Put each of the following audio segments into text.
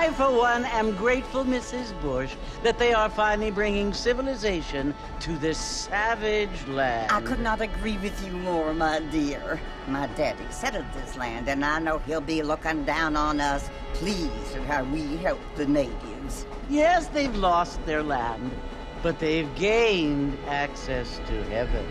I, for one, am grateful, Mrs. Bush, that they are finally bringing civilization to this savage land. I could not agree with you more, my dear. My daddy settled this land, and I know he'll be looking down on us, pleased at how we help the natives. Yes, they've lost their land, but they've gained access to heaven.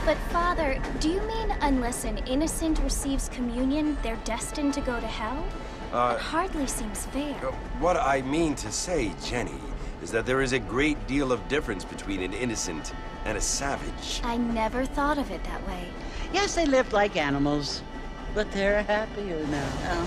But Father, do you mean unless an innocent receives communion, they're destined to go to hell? That hardly seems fair. What I mean to say, Jenny, is that there is a great deal of difference between an innocent and a savage. I never thought of it that way. Yes, they lived like animals, but they're happier now.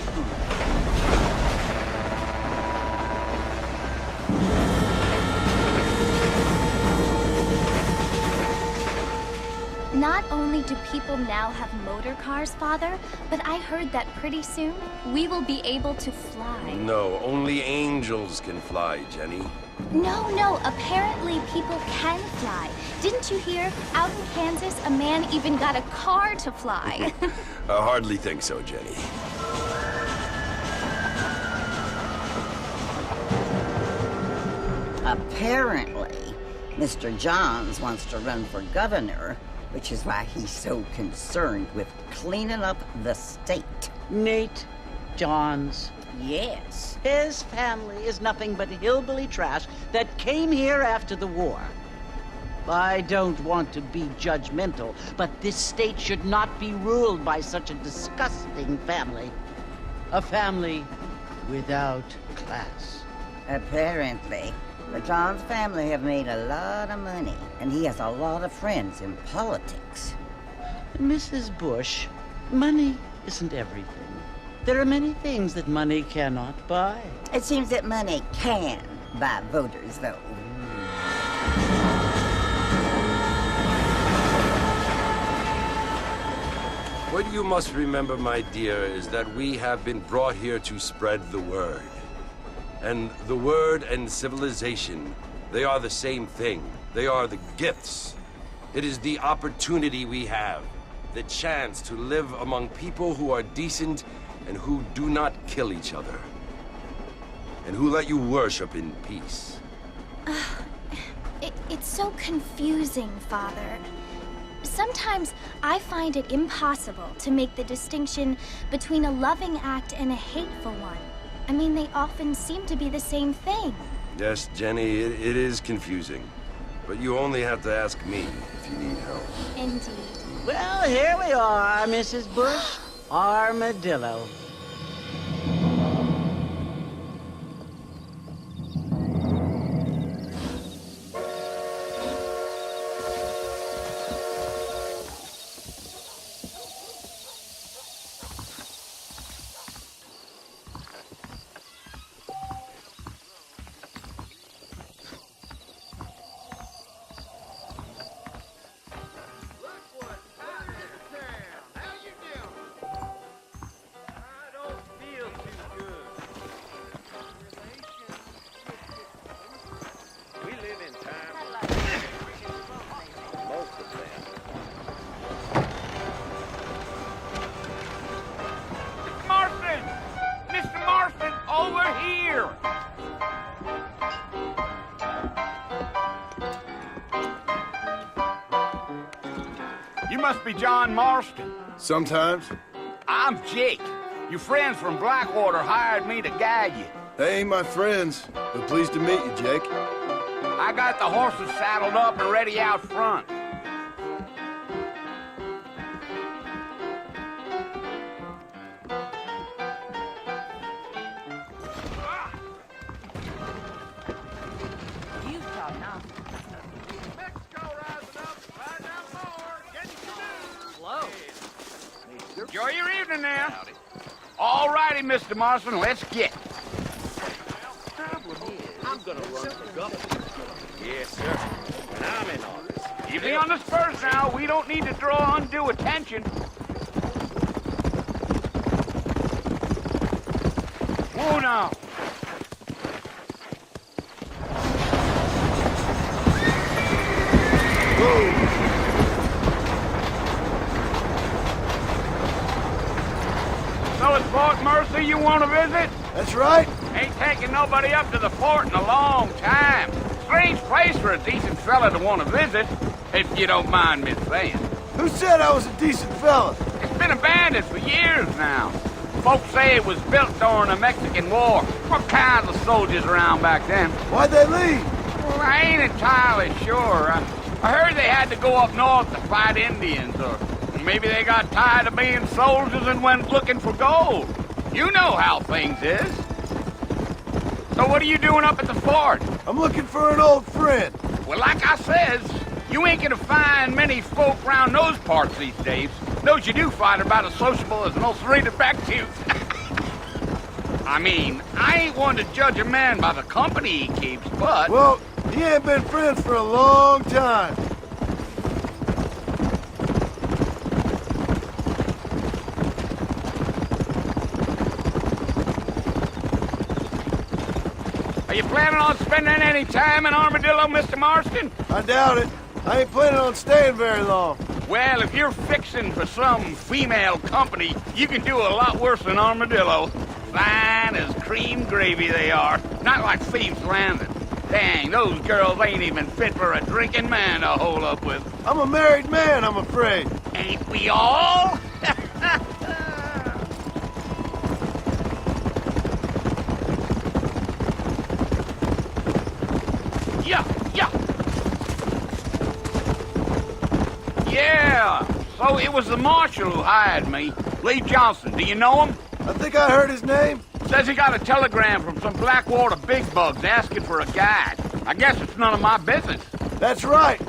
Not only do people now have motor cars, Father, but I heard that pretty soon we will be able to fly. No, only angels can fly, Jenny. No, apparently people can fly. Didn't you hear? Out in Kansas, a man even got a car to fly. I hardly think so, Jenny. Apparently, Mr. Johns wants to run for governor, which is why he's so concerned with cleaning up the state. Nate Johns. Yes. His family is nothing but hillbilly trash that came here after the war. I don't want to be judgmental, but this state should not be ruled by such a disgusting family. A family without class. Apparently. The Johns family have made a lot of money, and he has a lot of friends in politics. Mrs. Bush, money isn't everything. There are many things that money cannot buy. It seems that money can buy voters, though. What you must remember, my dear, is that we have been brought here to spread the word. And the word and civilization, they are the same thing. They are the gifts. It is the opportunity we have, the chance to live among people who are decent and who do not kill each other, and who let you worship in peace. It's so confusing, Father. Sometimes I find it impossible to make the distinction between a loving act and a hateful one. I mean, they often seem to be the same thing. Yes, Jenny, it is confusing. But you only have to ask me if you need help. Indeed. Well, here we are, Mrs. Bush. Armadillo. You must be John Marston. Sometimes. I'm Jake. Your friends from Blackwater hired me to guide you. They ain't my friends, but pleased to meet you, Jake. I got the horses saddled up and ready out front. Enjoy your evening now. All righty, Mr. Marston, let's get. I'm gonna run for governor. Yes, sir. And I'm in office. You be on the spurs now. We don't need to draw undue attention. Whoa now. Marcy you want to visit? That's right. Ain't taking nobody up to the fort in a long time. Strange place for a decent fella to want to visit, if you don't mind me saying. Who said I was a decent fella? It's been abandoned for years now. Folks say it was built during the Mexican War. What kinds of soldiers around back then? Why'd they leave? Well, I ain't entirely sure. I heard they had to go up north to fight Indians, or maybe they got tired of being soldiers and went looking for gold. You know how things is. So what are you doing up at the fort? I'm looking for an old friend. Well, like I says, you ain't gonna find many folk round those parts these days. Those you do find are about as sociable as most rated back tooth. I mean, I ain't one to judge a man by the company he keeps, but... Well, he ain't been friends for a long time. Are you planning on spending any time in Armadillo, Mr. Marston? I doubt it. I ain't planning on staying very long. Well, if you're fixing for some female company, you can do a lot worse than Armadillo. Fine as cream gravy they are. Not like Thieves Landing. Dang, those girls ain't even fit for a drinking man to hole up with. I'm a married man, I'm afraid. Ain't we all? Yeah, so it was the marshal who hired me. Lee Johnson, do you know him? I think I heard his name. Says he got a telegram from some Blackwater big bugs asking for a guide. I guess it's none of my business. That's right.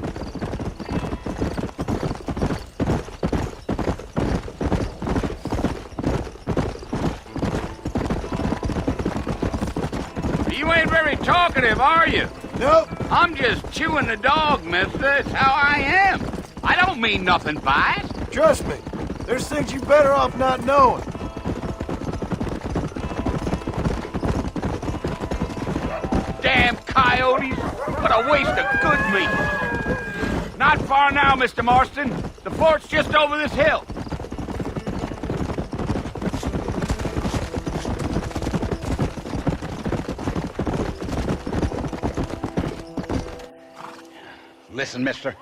You ain't very talkative, are you? Nope. I'm just chewing the dog, mister. It's how I am. I don't mean nothing by it. Trust me. There's things you better off not knowing. Damn coyotes. What a waste of good meat. Not far now, Mr. Marston. The fort's just over this hill. Listen, mister.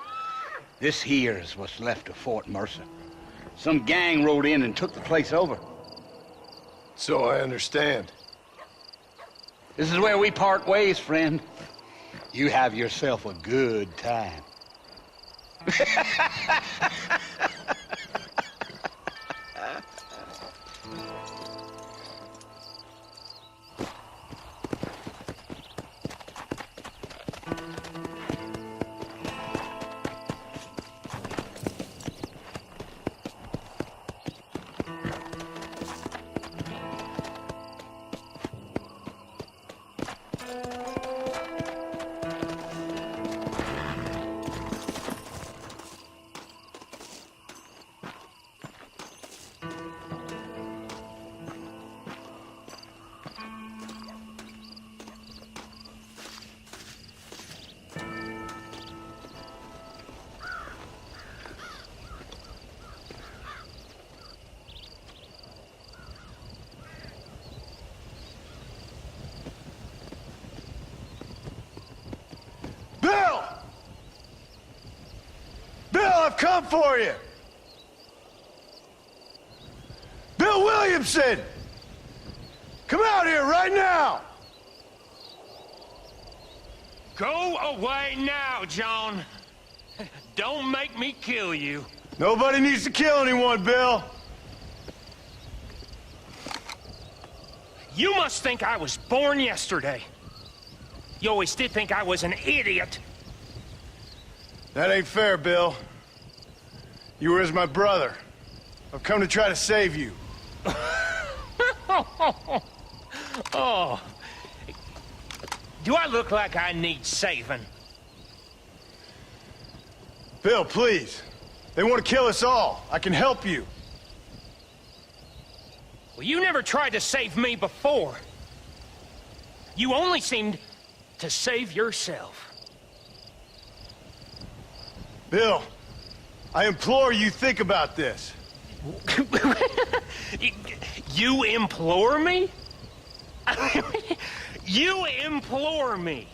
This here is what's left of Fort Mercer. Some gang rode in and took the place over. So I understand. This is where we part ways, friend. You have yourself a good time. I've come for you! Bill Williamson! Come out here right now! Go away now, John. Don't make me kill you. Nobody needs to kill anyone, Bill. You must think I was born yesterday. You always did think I was an idiot. That ain't fair, Bill. You were as my brother. I've come to try to save you. Oh. Do I look like I need saving? Bill, please. They want to kill us all. I can help you. Well, you never tried to save me before. You only seemed to save yourself. Bill, I implore you think about this. You implore me? You implore me?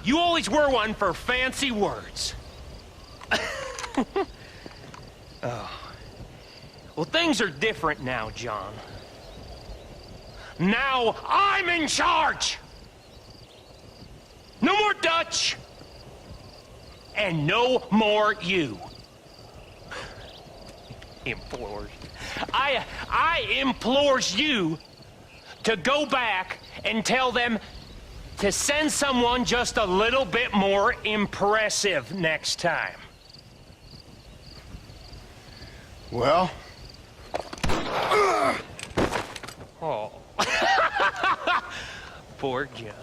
You always were one for fancy words. Oh. Well, things are different now, John. Now I'm in charge! No more Dutch! And no more you. Implores. I implores you to go back and tell them to send someone just a little bit more impressive next time. Well? Oh. Poor John.